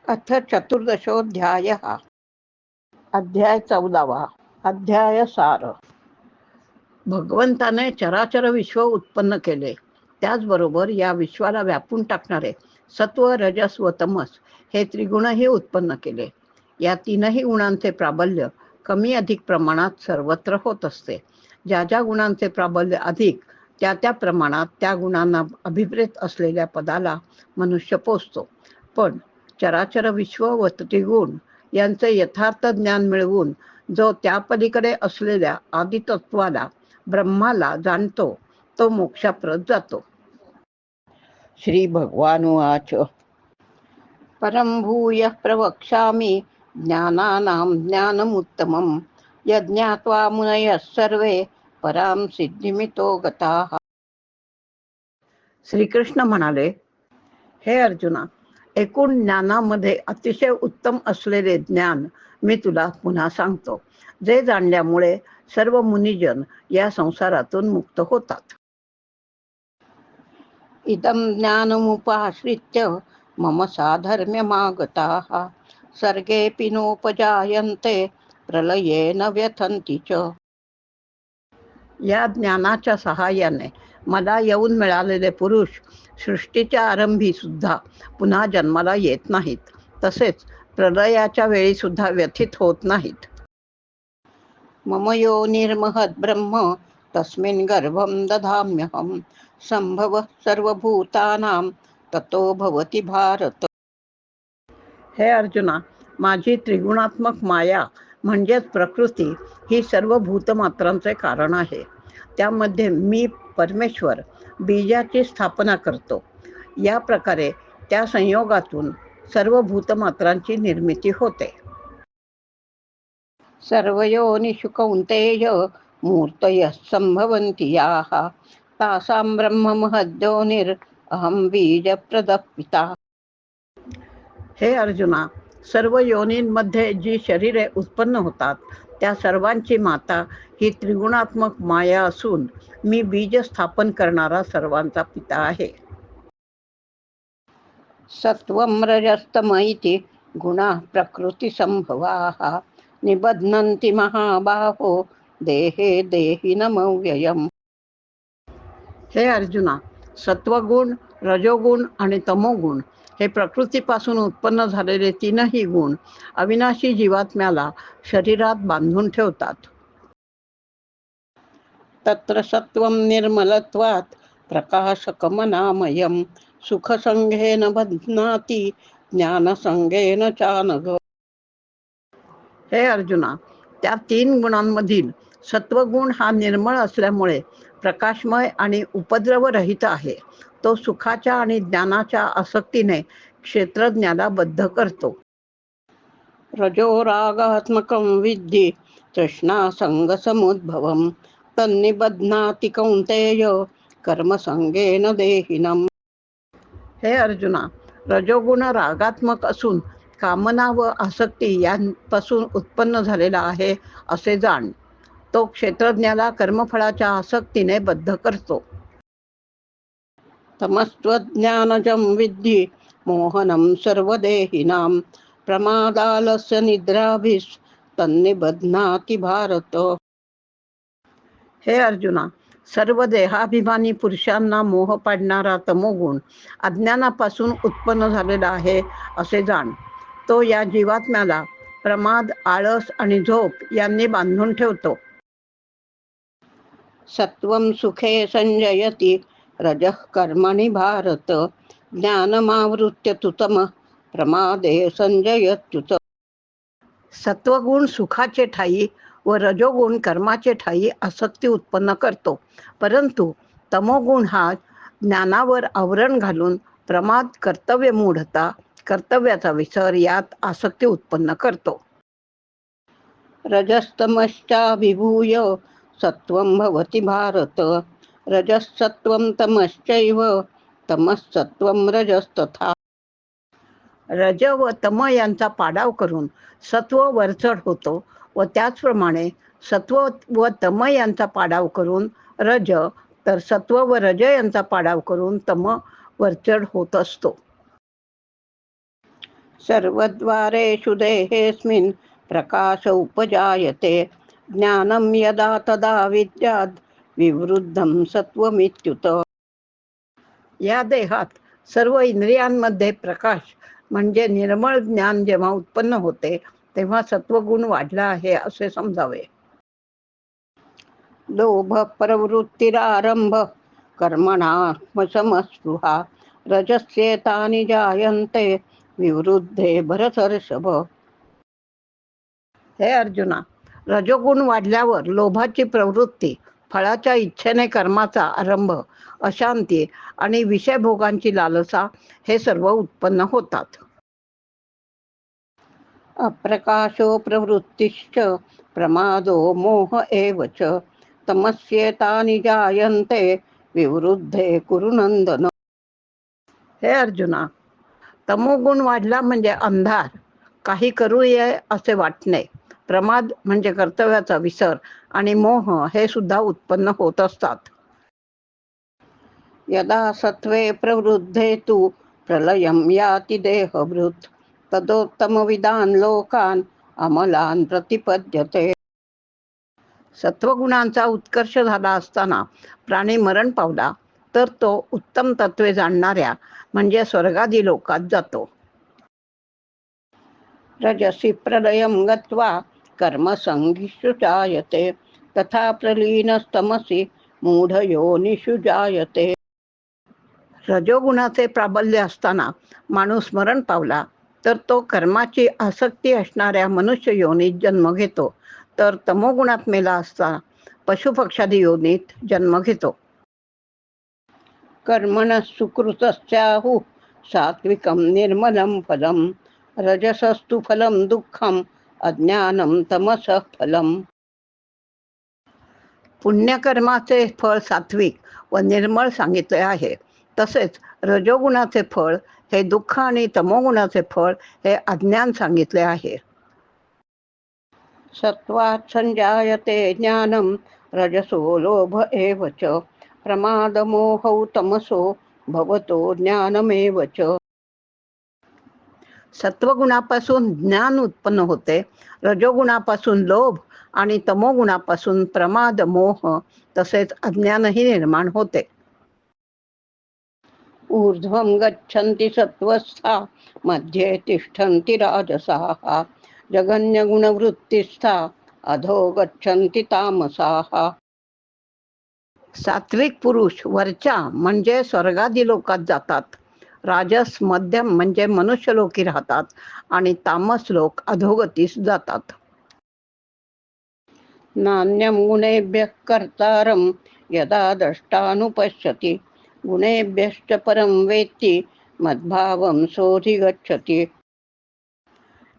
अथ चतुर्दशोऽध्यायः। अध्याय 14. अध्याय सार. भगवंताने चराचर विश्व उत्पन्न केले. त्याचबरोबर या विश्वाला व्यापून टाकणारे सत्व, रजस व तमस हे त्रिगुणही उत्पन्न केले. या तीनही गुणांचे प्राबल्य कमी अधिक प्रमाणात सर्वत्र होत असते. ज्या ज्या गुणांचे प्राबल्य अधिक त्या त्या प्रमाणात त्या गुणांना अभिप्रेत असलेल्या पदाला मनुष्य पोचतो. पण चराचर विश्व व त्रिगुण यांचे यथार्थ ज्ञान मिळवून जो त्या पलीकडे असलेल्या आदितत्वाला ब्रह्माला जाणतो तो मोक्षाप्रत जातो. श्री भगवानुवाच परं भूयः प्रवक्ष्यामि ज्ञानानां ज्ञानमुत्तमं यज्ञात्वा मुनयः सर्वे परां सिद्धिमितो गताः. श्रीकृष्ण म्हणाले, हे अर्जुना, एकूण ज्ञानामध्ये अतिशय उत्तम असलेले ज्ञान मी तुला पुन्हा सांगतो, जे जाणल्यामुळे सर्व मुनिजन या संसारातून मुक्त होतात. इदं ज्ञानमुपाश्रित्य मम साधर्म्यमागताः सर्गेऽपि नोपजायन्ते प्रलये न व्यथन्ति च. या ज्ञानाच्या सहाय्याने मला येऊन मिळालेले पुरुष सृष्टीच्या आरंभी सुद्धा पुन्हा जन्माला येत नाहीत, तसेच प्रलयाच्या वेळी सुद्धा व्यथित होत नाहीत. मम योनिर्महद् ब्रह्म तस्मिन् गर्भं दधाम्यहं संभव सर्वभूतानां ततो भवति भारत. हे अर्जुना, माझी त्रिगुणात्मक माया म्हणजेच प्रकृती ही सर्व भूतमात्रांचे कारण आहे. त्यामध्ये मी परमेश्वर बीजाची स्थापना करतो. या प्रकारे त्या संयोगातून सर्व भूतमात्रांची निर्मिती होते. सर्वयोनिषु कौन्तेय मूर्तयः संभवन्ति याः तासां ब्रह्म महद्योनिर् अहं बीजप्रदः पिता. हे अर्जुना, सर्व योनींमध्ये जी शरीरे उत्पन्न होतात त्या सर्वांची माता ही त्रिगुणात्मक माया असून मी बीज स्थापन करणारा सर्वांचा पिता आहे. सत्वं रजस्तम इति गुणाः प्रकृती संभवाः निबध्नन्ति महाबाहो देहे देहिनमव्ययम्. हे अर्जुना, सत्वगुण, रजोगुण आणि तमोगुण हे प्रकृतीपासून उत्पन्न झालेले तीनही गुण अविनाशी जीवात्म्याला शरीरात बांधून ठेवतात. तत्र सत्वं निर्मलत्वात् प्रकाशकमनामयं सुखसंगेन बध्नाति ज्ञानसंगेन चानघ. हे अर्जुना, त्या तीन गुणांमधील सत्वगुण हा निर्मळ असल्यामुळे प्रकाशमय आणि उपद्रवरहित आहे. तो सुखाच्या आणि ज्ञानाच्या आसक्तीने क्षेत्रज्ञाला बद्ध करतो. रजो रागात्मकं विद्धि तृष्णासंगसमुद्भवं तन्निबध्नाति कौन्तेय कर्मसंगेन देहिनम्. हे अर्जुना, रजोगुण रागात्मक असून कामना व आसक्ती यांपासून उत्पन्न झालेला आहे असे जाण. तो क्षेत्रज्ञाला कर्मफळाच्या आसक्तीने बद्ध करतो. तमस्त्वज्ञानजं विद्धि मोहनं सर्वदेहिनां प्रमादालस्य निद्राभिस्तन्निबध्नाति भारत. हे अर्जुना, सर्व देहाभिमानी पुरुषांना मोह पाडणारा तमोगुण अज्ञानापासून उत्पन्न झालेला आहे असे जाण. तो या जीवात्म्याला प्रमाद, आळस आणि झोप यांनी बांधून ठेवतो. सत्वं सुखे संजयति रजः कर्मणि भारत ज्ञानमावृत्य तु तमः प्रमादे संजयत्युत. सत्वगुण सुखाचे ठायी व रजोगुण कर्माचे ठायी आसक्ती उत्पन्न करतो, परंतु तमोगुण हा ज्ञानावर आवरण घालून प्रमाद, कर्तव्य मूढता, कर्तव्याचा विसर यात आसक्ती उत्पन्न करतो. रजस्तमश्चाभिभूय सत्वं भवति भारत रजःसत्वं तमश्चैव तमःसत्वं रजस्तथा. रज व तम यांचा पाडाव करून सत्व वरचढ होतो व त्याचप्रमाणे सत्व व तम यांचा पाडाव करून रज, तर सत्व व रज यांचा पाडाव करून तम वरचढ होत असतो. सर्वद्वारेषु देहेऽस्मिन् प्रकाश उपजायते ज्ञानं यदा तदा विद्याद् विवृद्धं सत्वमित्युत. या देहात सर्व इंद्रियांमध्ये प्रकाश म्हणजे निर्मळ ज्ञान जेव्हा उत्पन्न होते तेव्हा सत्वगुण वाढला आहे असे समजावे. लोभ प्रवृत्तिरारंभ कर्मणात्मसमस्पृहा रजस्येतानि जायन्ते विवृद्धे भरतर्षभ. हे अर्जुना, रजोगुण वाढल्यावर लोभाची प्रवृत्ती, फळाच्या इच्छेने कर्माचा आरंभ, अशांती आणि विषयभोगांची लालसा हे सर्व उत्पन्न होतात. अप्रकाशो प्रवृत्तिश्च प्रमादो मोह एव च तमस्येतानि जायन्ते विवृद्धे कुरु नंदन. हे अर्जुना, तमोगुण वाढला म्हणजे अंधार, काही करूये असे वाटणे, प्रमाद म्हणजे कर्तव्याचा विसर आणि मोह हे सुद्धा उत्पन्न होत असतात. यदा सत्वे प्रवृद्धे तु प्रलयं याति देहभृत् तदोत्तमविदान् लोकान् अमलान् प्रतिपद्यते. सत्वगुणांचा उत्कर्ष झाला असताना प्राणी मरण पावला तर तो उत्तम तत्वे जाणणाऱ्या म्हणजे स्वर्गादी लोकात जातो. रजसी प्रलयं गत्वा कर्मसंगिषु जायते तथा प्रलीनस्तमसि मूढयोनिषु जायते. रजोगुणाचे प्राबल्य असताना माणूस मरण पावला तर तो कर्माची आसक्ती असणाऱ्या मनुष्य योनीत जन्म घेतो, तर तमोगुणात मेला असता पशुपक्षादी योनीत जन्म घेतो. कर्मणः सुकृतस्याहुः सात्विकं निर्मलं फलं रजसस्तु फलं दुःखं अज्ञानं तमसः फलम्. पुण्यकर्माचे फळ सात्विक व निर्मळ सांगितले आहे, तसेच रजोगुणाचे फळ हे दुःख आणि तमोगुणाचे फळ हे अज्ञान सांगितले आहे. सत्वात् संजायते ज्ञानं रजसो लोभ एव च प्रमादमोहौ तमसो भवतो ज्ञानमेव च. सत्वगुणापासून ज्ञान उत्पन्न होते, रजोगुणापासून लोभ आणि तमोगुणापासून प्रमाद मोह तसेच अज्ञानही निर्माण होते. ऊर्ध्वं गच्छन्ति सत्त्वस्था मध्ये तिष्ठन्ति राजसाः जगन्यगुणवृत्तिस्था अधो गच्छन्ति तामसाः. सात्विक पुरुष वरच्या म्हणजे स्वर्गादी लोकात जातात, राजस मध्यम म्हणजे मनुष्यलोकी राहतात आणि तामस लोक अधोगतीस जातात. नान्यं गुणेभ्यः कर्तारं यदा द्रष्टानुपश्यति गुणेभ्यश्च परं वेत्ति मद्भावं सोऽधिगच्छति.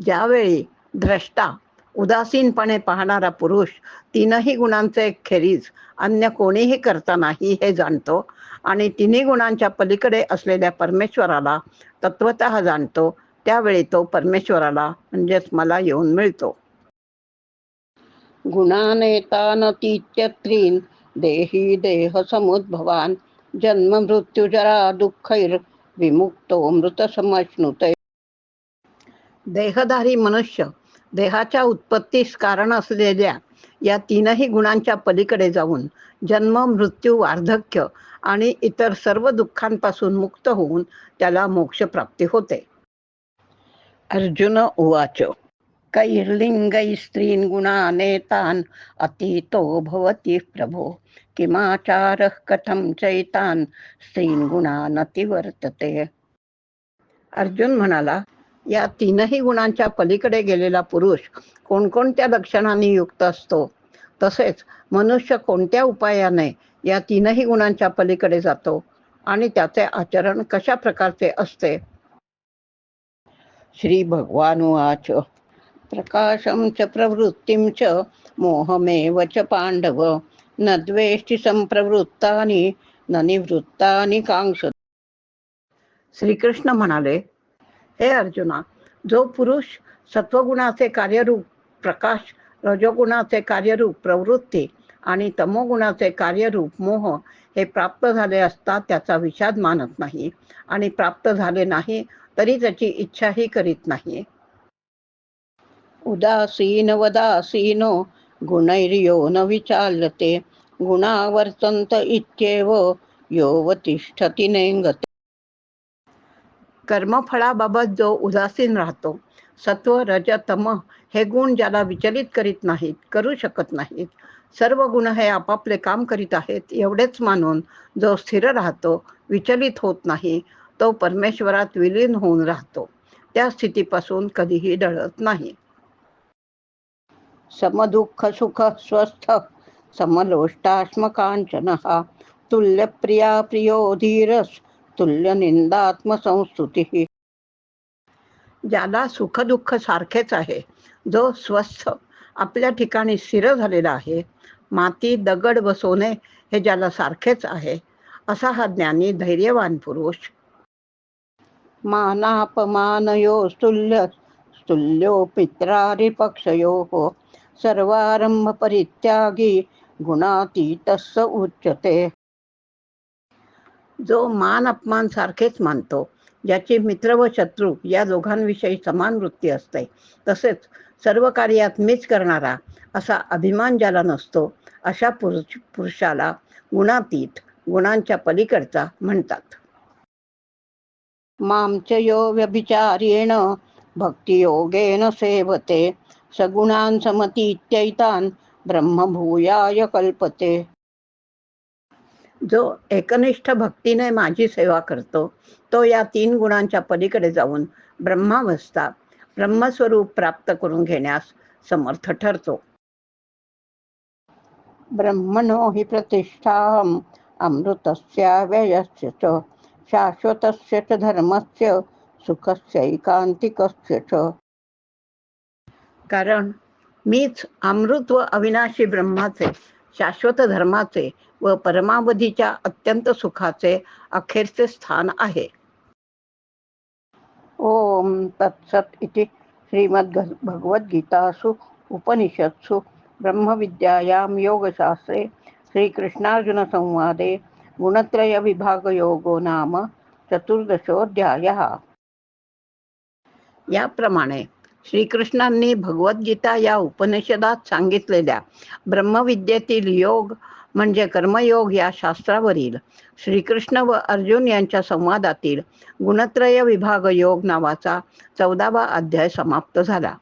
ज्यावेळी द्रष्टा उदासीनपणे पाहणारा पुरुष तीनही गुणांचे खेरीज अन्य कोणीही करता नाही हे जाणतो आणि तिन्ही गुणांच्या पलीकडे असलेल्या परमेश्वराला तत्वतः जाणतो, त्यावेळी तो परमेश्वराला म्हणजेच मला येऊन मिळतो. गुणानेतानतीत्य त्रीन् देही देह समुद्भवान् जन्म मृत्यू जरा दुःखैर विमुक्तो मृत समश्नुते. देहधारी मनुष्य देहाच्या उत्पत्तीस कारण असलेल्या या तीनही गुणांच्या पलीकडे जाऊन जन्म मृत्यू वार्धक्य आणि इतर सर्व दुःखांपासून मुक्त होऊन त्याला मोक्ष प्राप्ती होते. अर्जुन उवाच कैर्लिंगै स्त्रीन् गुणानेतान् अतीतो भवति प्रभो किमाचारः कथं चैतान् स्त्रीन् गुणान् अतिवर्तते. अर्जुन म्हणाला, या तीनही गुणांच्या पलीकडे गेलेला पुरुष कोणकोणत्या लक्षणांनी युक्त असतो, तसेच मनुष्य कोणत्या उपायाने या तीनही गुणांच्या पलीकडे जातो आणि त्याचे आचरण कशा प्रकारचे असते. श्री भगवानुवाच प्रकाशं च प्रवृत्तिं च मोहमेव च पांडव न द्वेष्टि संप्रवृत्तानि न निवृत्तानि कांक्षते. श्रीकृष्ण म्हणाले, हे अर्जुना, जो पुरुष सत्वगुणाचे कार्यरूप प्रकाश, रजोगुणाचे कार्यरूप प्रवृत्ती आणि तमोगुणाचे कार्यरूप मोह हे प्राप्त झाले असता त्याचा विषाद मानत नाही आणि प्राप्त झाले नाही तरी त्याची इच्छाही करीत नाही. उदासीन वदासीनो गुणैर्यो न विचाल्यते गुणावर्तन्त इत्येव योवतिष्ठती नेंगते. कर्मफळाबाबत जो उदासीन राहतो, सत्व रज तम हे गुण ज्याला विचलित करीत नाहीत, करू शकत नाहीत, सर्व गुण हे आपापले काम करीत आहेत एवढेच मानून जो स्थिर राहतो, विचलित होत नाही, तो परमेश्वरात विलीन होऊन राहतो. त्या स्थितीपासून कधीही डळत नाही. समदुःख सुख स्वस्थ समलोष्टाश्मकांचनः तुल्यप्रिया प्रियो धीरस तुल्यनिंदात्मसंस्तुती. ज्याला सुखदुःख सारखेच आहे, जो स्वस्थ आपल्या ठिकाणी स्थिर झालेला आहे, माती दगड व सोने हे ज्याला सारखेच आहे, असा हा ज्ञानी धैर्यवान पुरुष. मानापमानयोस्तुल्य स्तुल्यो पित्रारिपक्षयोः सर्वारंभ परित्यागी गुणातीतस्स उच्यते. जो मान अपमान सारखेच मानतो, ज्याची मित्र व शत्रू या दोघांविषयी समान वृत्ती असते, तसेच सर्व कार्यात मीच करणारा असा अभिमान ज्याला नसतो, अशा पुरुषाला गुणातीत, गुणांच्या पलीकडचा म्हणतात. मांच यो व्यभिचारेण भक्तियोगेन सेवते सगुणान् समतीत्यैतान् ब्रह्मभूयाय कल्पते. जो एकनिष्ठ भक्तीने माझी सेवा करतो, तो या 3 गुणांच्या पलीकडे जाऊन ब्रह्मावस्था, ब्रह्मस्वरूप प्राप्त करून घेण्यास समर्थ ठरतो. ब्रह्मणो हि प्रतिष्ठाहम् अमृतस्याव्ययस्य च शाश्वतस्य च धर्मस्य सुखस्यैकान्तिकस्य च. कारण मीच अमृत व अविनाशी ब्रह्माचे, शाश्वत धर्माचे व परमावधीच्या अत्यंत सुखाचे अखेरचे स्थान आहे. ओम तत्सत इति श्रीमद्भगवद्गीतासु उपनिषत्सु ब्रह्मविद्यायां योगशास्त्रे श्रीकृष्णार्जुन संवादे गुणत्रय विभागयोगो नाम 14. याप्रमाणे श्रीकृष्णांनी भगवद्गीता या उपनिषदात सांगितलेल्या ब्रह्मविद्येतील योग म्हणजे कर्मयोग या शास्त्रावरील श्रीकृष्ण व अर्जुन यांच्या संवादातील गुणत्रय विभाग योग नावाचा 14वा अध्याय समाप्त झाला.